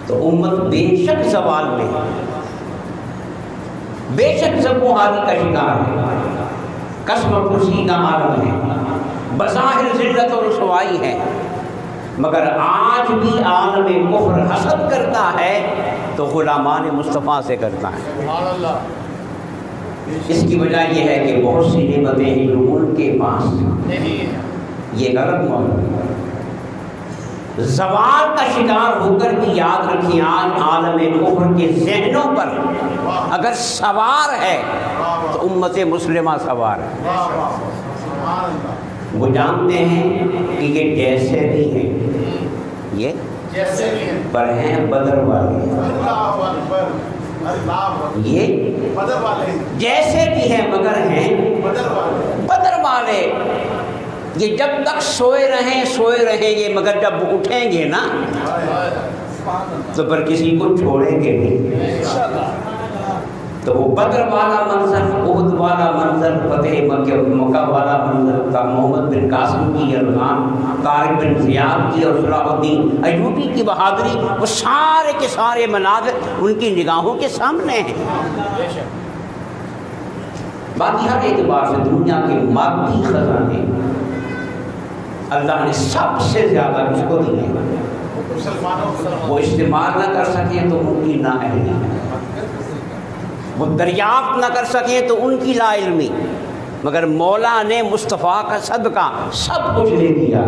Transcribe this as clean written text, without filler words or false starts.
تو امت بے شک زوال میں، بے شک زب و حالی کا شکار ہے، قسم پرسی کا عالم ہے، بظاہر ذلت و رسوائی ہے، مگر آج بھی عالم کفر حسد کرتا ہے تو غلامان مصطفیٰ سے کرتا ہے۔ اس کی وجہ یہ ہے کہ بہت سی نعمتیں ہیں جو ان کے پاس یہ غلط معلوم ہے۔ زوال کا شکار ہو کر بھی یاد رکھیں آج عالم کفر کے ذہنوں پر اگر سوار ہے تو امت مسلمہ سوار ہے۔ وہ جانتے ہیں کہ یہ جیسے بھی ہیں، یہ پر ہیں بدر والے، یہ جیسے بھی ہیں مگر ہیں بدر والے۔ یہ جب تک سوئے رہیں گے، مگر جب اٹھیں گے نا تو پر کسی کو چھوڑیں گے نہیں۔ تو وہ بدر والا منظر، احد والا منظر، فتح مکہ والا منظر تھا، محمد بن قاسم کی الغام، طارق بن زیاد کی اور صلاح الدین ایوبی کی بہادری، وہ سارے کے سارے مناظر ان کی نگاہوں کے سامنے ہیں۔ باقی ہر اعتبار سے دنیا کے مادی خزانے اللہ نے سب سے زیادہ کس کو دیے، وہ استعمال نہ کر سکیں تو ان کی نااہلی، وہ دریافت نہ کر سکیں تو ان کی لا علمی، مگر مولا نے مصطفیٰ کا صدقہ سب کچھ دے دیا۔